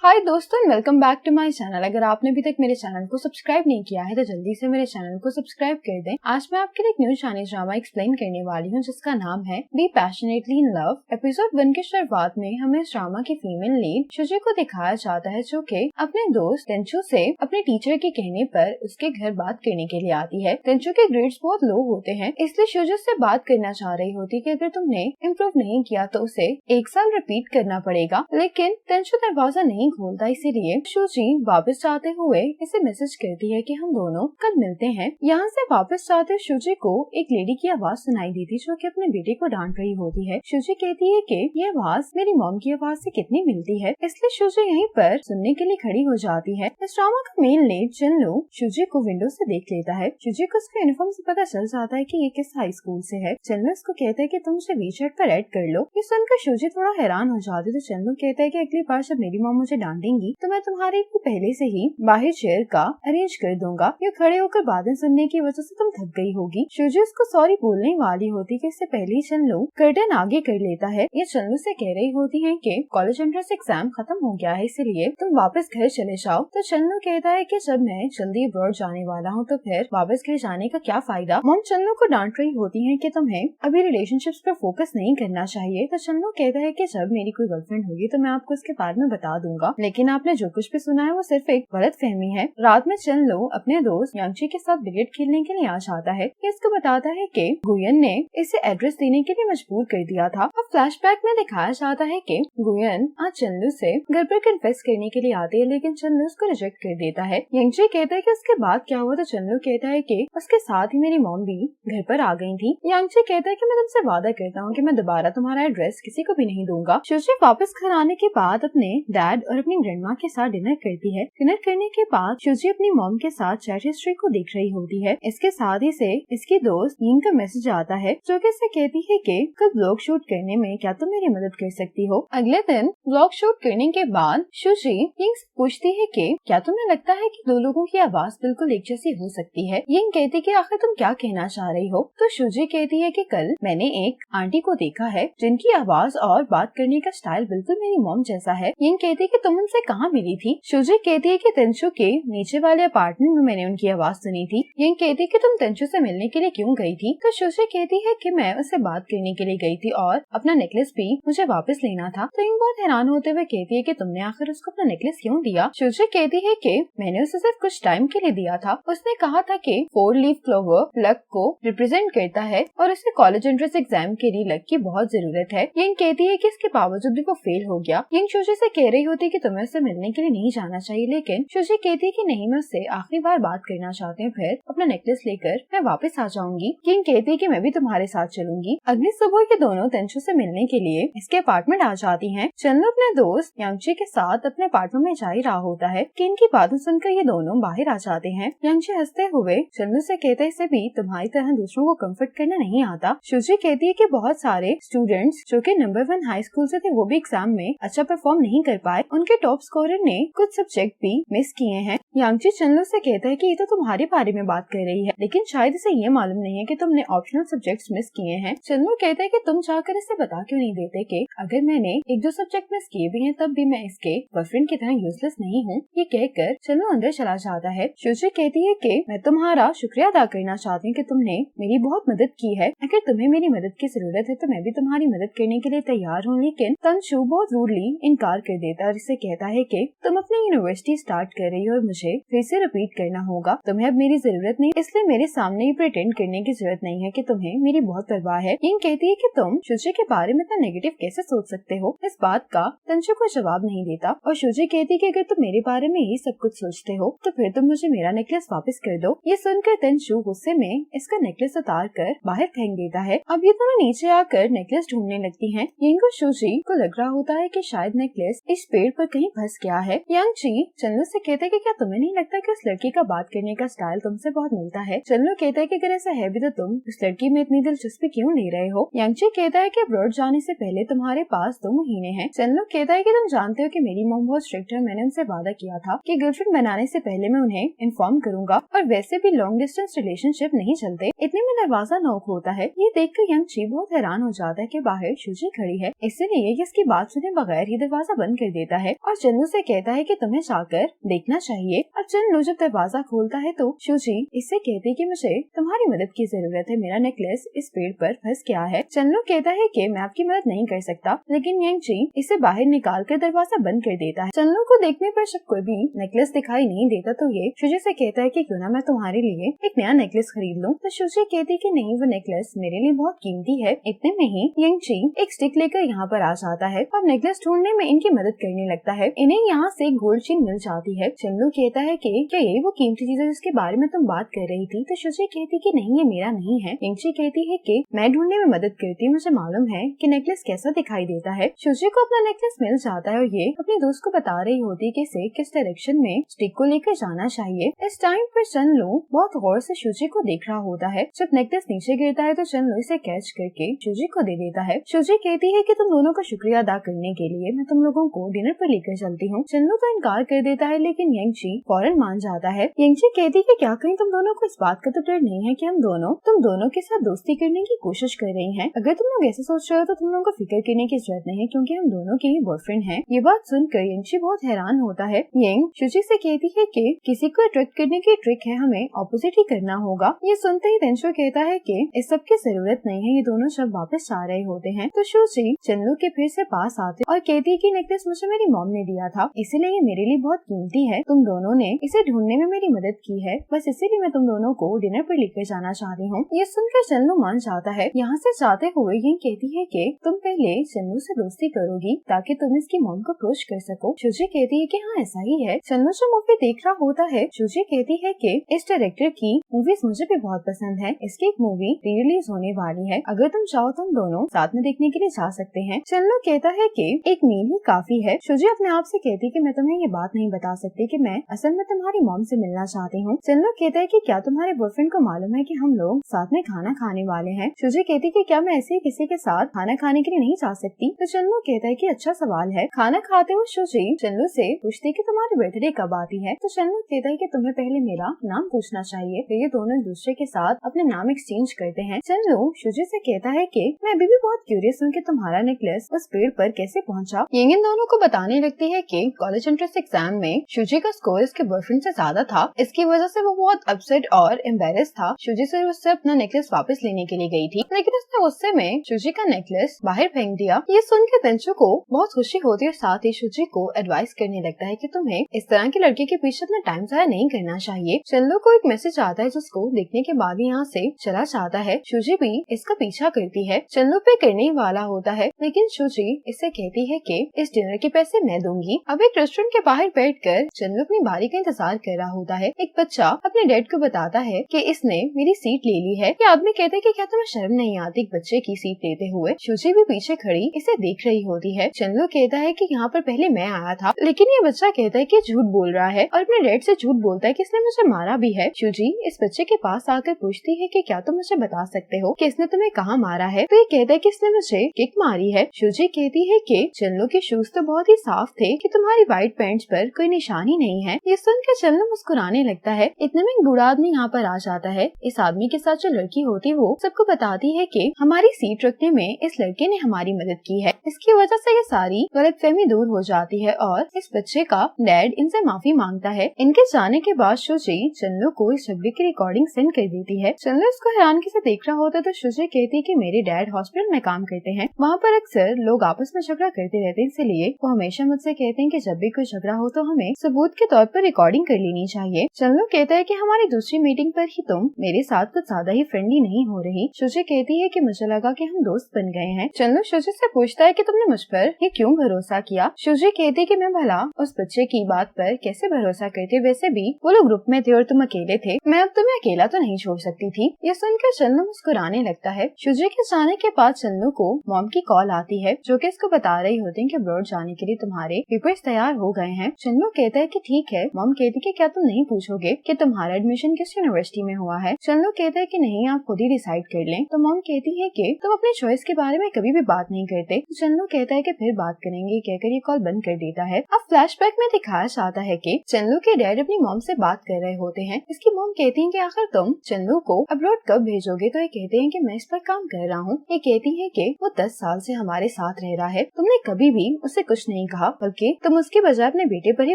हाय दोस्तों, welcome back to my channel. अगर आपने अभी तक मेरे चैनल को सब्सक्राइब नहीं किया है तो जल्दी से मेरे चैनल को सब्सक्राइब कर दें। आज मैं आपके लिए एक न्यू चाइनीज ड्रामा एक्सप्लेन करने वाली हूँ जिसका नाम है be passionately in love. Episode 1 की शुरुआत में हमें इस ड्रामा की फीमेल लीड शुजी को दिखाया जाता है जो कि अपने दोस्त तेंचू से अपने टीचर के कहने पर उसके घर बात करने के लिए आती है। तेंचू के ग्रेड्स बहुत लो होते हैं, इसलिए शुजी से बात करना चाह रही होती कि अगर तुमने इम्प्रूव नहीं किया तो उसे 1 साल रिपीट करना पड़ेगा, लेकिन तेंचू दरवाजा नहीं खोलता। इसीलिए शुजी वापस जाते हुए इसे मैसेज करती है कि हम दोनों कल मिलते हैं। यहाँ से वापस जाते शुजी को एक लेडी की आवाज सुनाई दी थी जो कि अपने बेटे को डांट रही होती है। शुजी कहती है कि ये आवाज मेरी मॉम की आवाज से कितनी मिलती है, इसलिए शुजी यहीं पर सुनने के लिए खड़ी हो जाती है। इस ड्रामा का मेन लीड चन्नू शुजी को विंडो से देख लेता है। शुजी को उसके यूनिफॉर्म से पता चल जाता है कि ये किस हाई स्कूल से है। चन्नू उसको कहता है कि तुम उसे वीचैट पर ऐड कर लो। ये सुनकर शुजी थोड़ा हैरान हो जाती है तो चन्नू कहता है कि अगली बार जब मेरी मॉम मुझे डांटेंगी तो मैं तुम्हारे लिए पहले से ही बाहर चेयर का अरेंज कर दूंगा। ये खड़े होकर बातें सुनने की वजह से तुम थक गई होगी। शुजी उसको सॉरी बोलने वाली होती कि इससे पहले ही चन्नू कर्टन आगे कर लेता है। ये चन्नू से कह रही होती है कि कॉलेज एंट्रेंस एग्जाम खत्म हो गया है, इसलिए तुम वापस घर चले जाओ। तो चन्नू कहता है कि जब मैं जल्दी अब्रॉड जाने वाला हूँ तो फिर वापस घर जाने का क्या फायदा। मॉम चन्नू को डांट रही होती है कि तुम्हें अभी रिलेशनशिप्स पर फोकस नहीं करना चाहिए। तो चन्नू कहता है कि जब मेरी कोई गर्लफ्रेंड होगी तो मैं आपको उसके बारे में बता दूंगा, लेकिन आपने जो कुछ भी सुना है वो सिर्फ एक गलत फहमी है। रात में चन्नू अपने दोस्त यांगची के साथ बिलियर्ड खेलने के लिए आ जाता है। इसको बताता है कि गुयन ने इसे एड्रेस देने के लिए मजबूर कर दिया था। अब फ्लैशबैक में दिखाया जाता है कि गुयन आज चन्नू से घर पर कन्फेस करने के लिए आते हैं, लेकिन चन्नू उसको रिजेक्ट कर देता है। यांगची कहता है कि उसके बाद क्या हुआ तो चन्नू कहता है कि उसके साथ ही मेरी मॉम भी घर पर आ गई थी। यांगची कहता है कि मैं तुमसे वादा करता हूँ कि मैं दोबारा तुम्हारा एड्रेस किसी को भी नहीं दूंगा। शुजी वापस घर आने के बाद अपने डैड और अपनी ग्रैंडमा के साथ डिनर करती है। डिनर करने के बाद शुजी अपनी मॉम के साथ चैट हिस्ट्री को देख रही होती है। इसके साथ ही से इसकी दोस्त यिंग का मैसेज आता है जो कि इसे कहती है कि कल व्लॉग शूट करने में क्या तुम मेरी मदद कर सकती हो। अगले दिन व्लॉग शूट करने के बाद शुजी यिंग से पूछती है कि क्या तुम्हें लगता है कि दो लोगों की आवाज बिल्कुल एक जैसी हो सकती है। यिंग कहती कि आखिर तुम क्या कहना चाह रही हो। तो शुजी कहती है कि कल मैंने एक आंटी को देखा है जिनकी आवाज और बात करने का स्टाइल बिल्कुल मेरी मॉम जैसा है। यिंग कहती है कि तुम उनसे कहाँ मिली थी। शुजी कहती है कि तेंचू के नीचे वाले अपार्टमेंट में मैंने उनकी आवाज सुनी थी। यिंग कहती है कि तुम तेंचू से मिलने के लिए क्यों गई थी। तो शुजी कहती है कि मैं उससे बात करने के लिए गई थी और अपना नेकलेस भी मुझे वापस लेना था। तो यिंग बहुत हैरान होते हुए कहती है कि तुमने आखिर उसको अपना नेकलेस क्यों दिया। शुजी कहती है कि मैंने उसे सिर्फ कुछ टाइम के लिए दिया था। उसने कहा था कि 4 लीफ क्लोवर लक को रिप्रेजेंट करता है और उसे कॉलेज एंट्रेंस एग्जाम के लिए लक की बहुत जरूरत है। यिंग कहती है कि इसके बावजूद भी वो फेल हो गया। यिंग शुजी से कह रही होती है कि तुम्हें उससे मिलने के लिए नहीं जाना चाहिए, लेकिन शुजी कहती है कि नहीं, मैं उससे आखिरी बार बात करना चाहती हूँ, फिर अपना नेकलेस लेकर मैं वापस आ जाऊंगी। यिंग कहती है कि मैं भी तुम्हारे साथ चलूंगी। अगली सुबह के दोनों तेंचू से मिलने के लिए इसके अपार्टमेंट आ जाती हैं। चन्नू अपने दोस्त यांगची के साथ अपने अपार्टमेंट में जा ही रहा होता है कि इनकी बातें सुनकर ये दोनों बाहर आ जाते हैं। यांगची हंसते हुए चन्नू से कहते हैं इसे भी तुम्हारी तरह दूसरों को कम्फर्ट करना नहीं आता। शुजी कहती है कि बहुत सारे स्टूडेंट्स जो कि नंबर 1 हाई स्कूल से थे वो भी एग्जाम में अच्छा परफॉर्म नहीं कर पाए। उनके टॉप स्कोरर ने कुछ सब्जेक्ट भी मिस किए हैं। यांगची चन्नू से कहता है कि ये तो तुम्हारे बारे में बात कर रही है, लेकिन शायद इसे ये मालूम नहीं है कि तुमने ऑप्शनल सब्जेक्ट्स मिस किए हैं। चन्नू कहता है कि तुम चाहकर इसे बता क्यों नहीं देते कि अगर मैंने 1-2 सब्जेक्ट मिस किए भी हैं तब भी मैं इसके बॉयफ्रेंड की तरह यूजलेस नहीं हूँ। ये कहकर चन्नू अंदर चला जाता है। शुजी कहती है कि मैं तुम्हारा शुक्रिया अदा करना चाहती हूँ कि तुमने मेरी बहुत मदद की है। अगर तुम्हें मेरी मदद की जरूरत है तो मैं भी तुम्हारी मदद करने के लिए तैयार हूँ। लेकिन तेंचू बहुत रूडली इनकार कर देता है और इसे कहता है कि तुम अपनी यूनिवर्सिटी स्टार्ट कर रही हो और मुझे फिर से रिपीट करना होगा। तुम्हें अब मेरी जरूरत नहीं, इसलिए मेरे सामने ये प्रिटेंड करने की जरूरत नहीं है कि तुम्हें मेरी बहुत परवाह है। यिंग कहती है कि तुम शुजी के बारे में इतना नेगेटिव कैसे सोच सकते हो। इस बात का तेंचू को जवाब नहीं देता और शुजी कहती है कि अगर तुम मेरे बारे में ये सब कुछ सोचते हो तो फिर तुम मुझे मेरा नेकलेस वापस कर दो। ये सुनकर तेंचू गुस्से में इसका नेकलेस उतार कर बाहर फेंक देता है। अब ये दोनों नीचे आकर नेकलेस ढूंढने लगती हैं। यिंग और शुजी को लग रहा होता है कि शायद नेकलेस इस पेड़ पर कहीं फंस गया है। यांगची चन्नू से कहता है कि क्या तुम्हें नहीं लगता कि उस लड़की का बात करने का स्टाइल तुमसे बहुत मिलता है। चन्नू कहता है कि अगर ऐसा है भी तो तुम उस लड़की में इतनी दिलचस्पी क्यों ले रहे हो। यांगची कहता है कि अब्रॉड जाने से पहले तुम्हारे पास 2 महीने हैं। चन्नू कहता है कि तुम जानते हो कि मेरी मॉम बहुत स्ट्रिक्ट है। मैंने उनसे वादा किया था कि गर्लफ्रेंड बनाने से पहले मैं उन्हें इन्फॉर्म करूंगा और वैसे भी लॉन्ग डिस्टेंस रिलेशनशिप नहीं चलते। इतने में दरवाजा नॉक होता है। ये देखकर यांगची बहुत हैरान हो जाता है कि बाहर शुजी खड़ी है, इसलिए इसकी बात सुने बगैर ही दरवाजा बंद कर देता है और चन्नू से कहता है कि तुम्हें जाकर देखना चाहिए। और चन्नू जब दरवाजा खोलता है तो शूजी इससे कहती है कि मुझे तुम्हारी मदद की जरूरत है, मेरा नेकलेस इस पेड़ पर फंस गया है। चन्नू कहता है कि मैं आपकी मदद नहीं कर सकता, लेकिन यांगची इसे बाहर निकाल कर दरवाजा बंद कर देता है। चन्नू को देखने पर जब कोई भी नेकलेस दिखाई नहीं देता तो ये शूजी से कहता है कि क्यों ना मैं तुम्हारे लिए एक नया नेकलेस खरीद लूं। तो शूजी कहती है कि नहीं, वो नेकलेस मेरे लिए बहुत कीमती है। इतने में ही यांगची एक स्टिक लेकर यहाँ पर आ जाता है और नेकलेस ढूंढने में इनकी मदद करने लगता है। इन्हें यहाँ से गोल्ड चेन मिल जाती है। चन्नू कहता है कि क्या ये वो कीमती चीज है जिसके बारे में तुम बात कर रही थी? तो शूजी कहती कि नहीं, ये मेरा नहीं है। यांगची कहती है कि मैं ढूंढने में मदद करती हूँ, मुझे मालूम है कि नेकलेस कैसा दिखाई देता है। शूजी को अपना नेकलेस मिल जाता है और ये अपने दोस्त को बता रही होती कि इसे किस डायरेक्शन में स्टिक को लेकर जाना चाहिए। इस टाइम पर चन्नू बहुत गौर से शूजी को देख रहा होता है। जब नेकलेस नीचे गिरता है तो चन्नू इसे कैच करके शूजी को दे देता है। शूजी कहती है कि तुम दोनों का शुक्रिया अदा करने के लिए मैं तुम लोगों को डिनर पर लेकर चलती हूँ। चन्नू तो इनकार कर देता है, लेकिन यांगची फौरन मान जाता है। यांगची कहती है क्या कहीं तुम दोनों को इस बात का तो डर नहीं है कि हम दोनों तुम दोनों के साथ दोस्ती करने की कोशिश कर रही हैं? अगर तुम लोग ऐसे सोच रहे हो तो तुम लोगों को फिक्र करने की जरूरत नहीं है, क्योंकि हम दोनों के ही बॉयफ्रेंड हैं। ये बात सुनकर यांगची बहुत हैरान होता है। यांग शूजी से कहती है कि किसी को अट्रैक्ट करने की ट्रिक है, हमें ऑपोजिट ही करना होगा। ये सुनते ही तेंशु कहता है कि इस सब की जरूरत नहीं है, ये दोनों शब वापस आ रहे होते हैं। तो शूजी चन्नू के फिर से पास आते और कहती है कि नेकलेस मुझे मेरी मॉम ने दिया था, इसीलिए ये मेरे लिए बहुत कीमती है। तुम दोनों ने इसे ढूंढने में मेरी मदद की है, बस इसीलिए मैं तुम दोनों को डिनर पर लेकर जाना चाहती हूँ। ये सुनकर चन्नू मान जाता है। यहाँ से जाते हुए ये कहती है कि तुम पहले चन्नू से दोस्ती करोगी ताकि तुम इसकी मॉम को अप्रोच कर सको। शूजी कहती है कि हाँ ऐसा ही है। चन्नू जो मूवी देख रहा होता है, शूजी कहती है कि इस डायरेक्टर की मूवीज मुझे भी बहुत पसंद है, इसकी एक मूवी री रिलीज होने वाली है, अगर तुम चाहो तुम दोनों साथ में देखने के लिए जा सकते हैं। चन्नू कहता है कि एक मील ही काफी है। शूजी अपने आप से कहती कि मैं तुम्हें ये बात नहीं बता सकती कि मैं असल में तुम्हारी मॉम से मिलना चाहती हूँ। चन्नू कहता है कि क्या तुम्हारे बॉयफ्रेंड को मालूम है कि हम लोग साथ में खाना खाने वाले हैं? शूजी कहती कि क्या मैं ऐसे ही किसी के साथ खाना खाने के लिए नहीं जा सकती? तो चन्नू कहता है कि अच्छा सवाल है। खाना खाते हुए शूजी चन्नू से पूछती कि तुम्हारी बर्थडे कब आती है? तो चन्नू कहता है कि तुम्हें पहले मेरा नाम पूछना चाहिए। फिर ये दोनों एक दूसरे के साथ अपने नाम एक्सचेंज करते हैं। चन्नू शूजी से कहता है कि मैं अभी भी बहुत क्यूरियस हूँ कि तुम्हारा नेकलेस उस पेड़ पर कैसे पहुँचा। यंग इन दोनों को बताने लगती है कि कॉलेज एंट्रेंस एग्जाम में शूजी का स्कोर इसके बॉयफ्रेंड से ज्यादा था, इसकी वजह से वो बहुत अपसेट और एम्बेरेस था। शूजी से उससे अपना नेकलेस वापस लेने के लिए गई थी, लेकिन उसने गुस्से में शूजी का नेकलेस बाहर फेंक दिया। ये सुन के तेंशु को बहुत खुशी होती है और साथ ही शूजी को एडवाइस करने लगता है कि तुम्हें इस तरह के लड़के के पीछे अपना टाइम जाया नहीं करना चाहिए। चन्नू को एक मैसेज आता है जिसको देखने के बाद यहाँ से चला जाता है। शूजी भी इसका पीछा करती है, चन्नू पे करने ही वाला होता है, लेकिन शूजी इससे कहती है कि इस डिनर के पैसे मैं दूंगी। अब एक रेस्टोरेंट के बाहर बैठकर चन्नू अपनी बारी का इंतजार कर रहा होता है। एक बच्चा अपने डैड को बताता है कि इसने मेरी सीट ले ली है। ये आदमी कहता है कि क्या तुम्हें शर्म नहीं आती एक बच्चे की सीट लेते हुए? शूजी भी पीछे खड़ी इसे देख रही होती है। चन्नू कहता है कि यहाँ पर पहले मैं आया था, लेकिन ये बच्चा कहता है कि झूठ बोल रहा है और अपने डैड से झूठ बोलता है कि इसने मुझे मारा भी है। शूजी इस बच्चे के पास आकर पूछती है कि क्या तुम मुझे बता सकते हो कि इसने तुम्हें कहाँ मारा है? तो ये कहता है कि इसने मुझे किक मारी है। शूजी कहती है कि चन्नू के शूज तो बहुत ही साफ थे कि तुम्हारी व्हाइट पैंट्स पर कोई निशानी नहीं है। ये सुनकर चन्नू मुस्कुराने लगता है। इतने में एक बूढ़ा आदमी यहाँ पर आ जाता है। इस आदमी के साथ जो लड़की होती है वो सबको बताती है कि हमारी सीट रखने में इस लड़के ने हमारी मदद की है, इसकी वजह से ये सारी गलतफहमी दूर हो जाती है और इस बच्चे का डैड इनसे माफी मांगता है। इनके जाने के बाद शूजी चन्नू को इस झगड़े की रिकॉर्डिंग सेंड कर देती है। चन्नू इसको हैरानगी से देख रहा होता है तो शूजी कहती है कि मेरे डैड हॉस्पिटल में काम करते हैं, वहाँ पर अक्सर लोग आपस में झगड़ा करते रहते हैं, इसलिए वो हमेशा मुझसे कहते हैं कि जब भी कोई झगड़ा हो तो हमें सबूत के तौर पर रिकॉर्डिंग कर लेनी चाहिए। चन्नू कहता है कि हमारी दूसरी मीटिंग पर ही तुम मेरे साथ कुछ ज्यादा ही फ्रेंडली नहीं हो रही। शूजी कहती है कि मुझे लगा कि हम दोस्त बन गए हैं। चन्नू शूजी से पूछता है कि तुमने मुझ पर ये क्यों भरोसा किया? शूजी कहती है कि मैं भला उस बच्चे की बात पर कैसे भरोसा करती, वैसे भी वो लोग ग्रुप में थे और तुम अकेले थे, मैं अब तुम्हें अकेला तो नहीं छोड़ सकती थी। ये सुनकर चन्नू मुस्कुराने लगता है। शूजी के जाने के बाद चन्नू को मॉम की कॉल आती है जो कि इसको बता रही होती है कि अब्रॉड जाने के लिए तुम्हारे पेपर्स तैयार हो गए हैं। चन्नू कहता है कि ठीक है। मॉम कहती कि क्या तुम नहीं पूछोगे कि तुम्हारा एडमिशन किस यूनिवर्सिटी में हुआ है? चन्नू कहता है कि नहीं, आप खुद ही डिसाइड कर लें। तो मॉम कहती है कि तुम अपनी चॉइस के बारे में कभी भी बात नहीं करते। तो चन्नू कहता है कि फिर बात करेंगे कहकर ये कॉल बंद कर देता है। अब फ्लैशबैक में दिखाया जाता है कि चन्नू के डैड अपनी मॉम से बात कर रहे होते हैं। इसकी मॉम कहती है कि आखिर तुम चन्नू को अब्रॉड कब भेजोगे? तो ये कहते हैं कि मैं इस पर काम कर रहा हूँ। ये कहती है कि वो 10 साल से हमारे साथ रह रहा है, तुमने कभी भी उसे कुछ नहीं कहा। कहा, बल्कि तुम उसकी बजाय अपने बेटे पर ही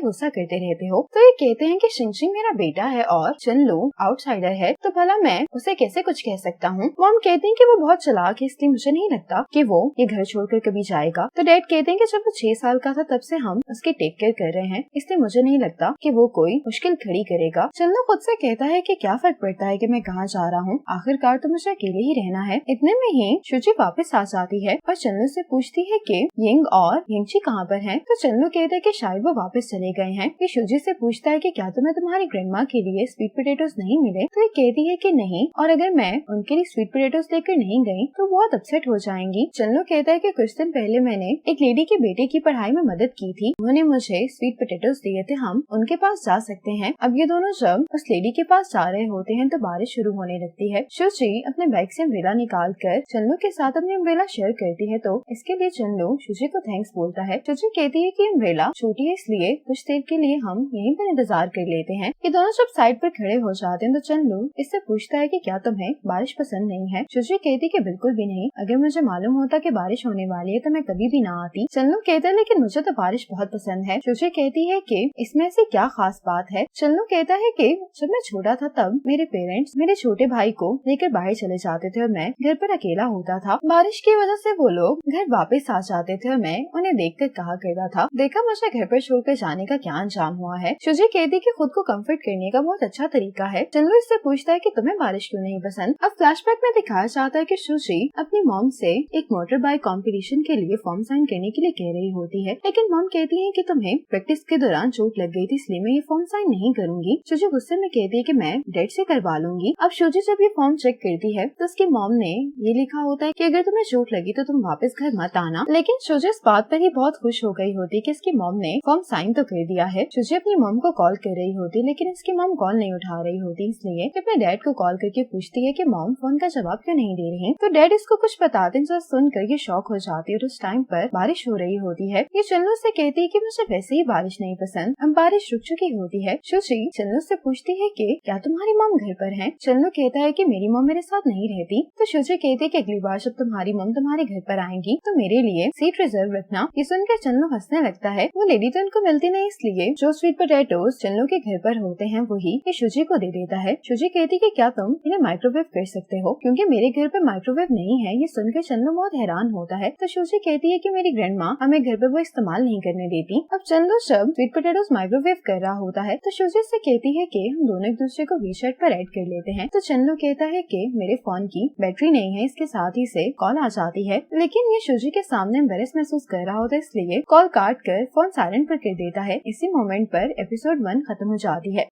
गुस्सा करते रहते हो। तो ये कहते हैं कि शिनशिन मेरा बेटा है और चुनलू आउटसाइडर है, तो भला मैं उसे कैसे कुछ कह सकता हूँ। मॉम कहती हैं कि वो बहुत चालाक है, इसलिए मुझे नहीं लगता कि वो ये घर छोड़कर कभी जाएगा। तो डैड कहते हैं कि जब वो 6 साल का था तब से हम उसकी टेक केयर कर रहे हैं, इसलिए मुझे नहीं लगता कि वो कोई मुश्किल खड़ी करेगा। चंदू खुद से कहता है कि क्या फर्क पड़ता है कि मैं कहाँ जा रहा हूँ, आखिरकार तो मुझे अकेले ही रहना है। इतने में ही शुची वापस आ जाती है और चंदू से पूछती है कि यिंग और यिंगची कहाँ पर हैं। तो चंदू कहते हैं कि शायद वो वापस चले गए हैं। ये शुची से पूछता है कि क्या तुम्हें तुम्हारी ग्रैंडमा के लिए स्वीट पोटैटोज नहीं मिले। तो ये कहती है कि नहीं, और अगर मैं उनके लिए स्वीट पोटैटोज लेकर नहीं गई तो बहुत अपसेट हो जाएंगी। चंदू कहता है कि कुछ दिन पहले मैंने एक लेडी के बेटे की पढ़ाई में मदद की थी, उन्होंने मुझे स्वीट पोटैटोज दिए थे, हम उनके पास जा सकते हैं। अब ये दोनों जब उस लेडी के पास जा रहे होते हैं तो बारिश शुरू होने लगती है। शुची अपने बैग से अम्ब्रेला निकाल कर चंदू के साथ अपनी अम्ब्रेला शेयर करती है, तो इसके लिए चंदू शुची को थैंक्स बोलता है। शुची कहती है कि अम्ब्रेला छोटी है, इसलिए कुछ देर के लिए हम यहीं पर इंतजार कर लेते हैं। ये दोनों जब साइड पर खड़े हो जाते हैं तो चंदू इससे पूछता है कि क्या तुम्हें बारिश पसंद नहीं है। शुची कहती कि बिल्कुल भी नहीं, अगर मुझे मालूम होता कि बारिश होने वाली है तो मैं कभी भी ना आती। चंदू कहता है लेकिन मुझे तो बारिश बहुत पसंद है। शुची कहती है कि इसमें ऐसी क्या खास बात है। चंदू कहता है कि जब मैं छोटा था तब मेरे पेरेंट्स मेरे छोटे भाई को लेकर बाहर चले जाते थे और मैं घर पर अकेला होता था। बारिश की वजह से वो लोग घर वापस आ जाते थे और मैं उन्हें देखकर कहा करता था, देखा मुझे घर पर छोड़कर जाने का क्या अंजाम हुआ है। शुची कहती कि खुद को कंफर्ट करने का बहुत अच्छा तरीका है। चंदू इससे पूछता है कि तुम्हें बारिश क्यों नहीं पसंद। अब फ्लैशबैक में दिखाया जाता है कि शुची अपनी मॉम से एक मोटर बाइक कॉम्पिटिशन के लिए फॉर्म साइन करने के लिए कह रही होती है, लेकिन मॉम कहती है कि तुम्हें प्रैक्टिस के दौरान चोट लग गई थी, इसलिए मैं ये फॉर्म साइन नहीं करूंगी। शुची गुस्से में कहती है कि मैं डैड से करवा लूंगी। अब शुची जब ये फॉर्म चेक करती है तो उसकी मॉम ने ये लिखा होता है कि अगर तुम्हें चोट लगी तो तुम वापस घर मत आना। लेकिन शुची इस बात पर ही बहुत खुश हो गई होती है कि इसकी मॉम ने फॉर्म साइन तो कर दिया है। शुची अपनी मॉम को कॉल कर रही होती, लेकिन इसकी मॉम कॉल नहीं उठा रही होती, इसलिए अपने डैड को कॉल करके पूछती है कि मॉम फोन का जवाब क्यों नहीं दे रही। तो डैड इसको कुछ बताते हैं, जो सुनकर ये शॉक हो जाती है और उस टाइम पर बारिश हो रही होती है। ये चन्नू से कहती है कि मुझे वैसे ही बारिश नहीं पसंद, अब बारिश रुक चुकी होती है। शुची चन्नू से पूछती है कि क्या तुम्हारी मॉम घर पर है। चन्नू कहता है कि मेरी मॉम मेरे साथ नहीं रहती। तो शुची कहती है कि अगली बार जब तुम्हारी मॉम तुम्हारे घर पर आएंगी तो मेरे लिए सीट रिजर्व रखना। ये सुनकर चन्नू हंसने लगता है। वो लेडी तो उनको मिलती नहीं, इसलिए जो स्वीट पोटैटोज चन्नू के घर पर होते हैं वही ये शुची को दे देता है। शुची कहती कि क्या तुम इन्हें माइक्रोवेव कर सकते हो, क्योंकि मेरे घर पर माइक्रोवेव नहीं है। ये सुनकर चन्नू बहुत हैरान होता है। तो शुची कहती है कि मेरी ग्रैंडमा हमें घर पर वो इस्तेमाल नहीं करने देती। अब चन्नू जब स्वीट पोटैटोज माइक्रोवेव कर रहा होता है तो शुची से कहती है कि हम दोनों एक दूसरे को वी-चैट पर ऐड कर लेते हैं। तो चन्नू कहता है कि मेरे फोन की बैटरी नहीं है, इसके साथ ही से कॉल आ जाती है, लेकिन ये शुची के सामने एम्बैरेस महसूस कर रहा होता है, इसलिए कॉल काट कर फोन साइलेंट पर कर देता है। इसी मोमेंट पर एपिसोड 1 खत्म हो जाती है।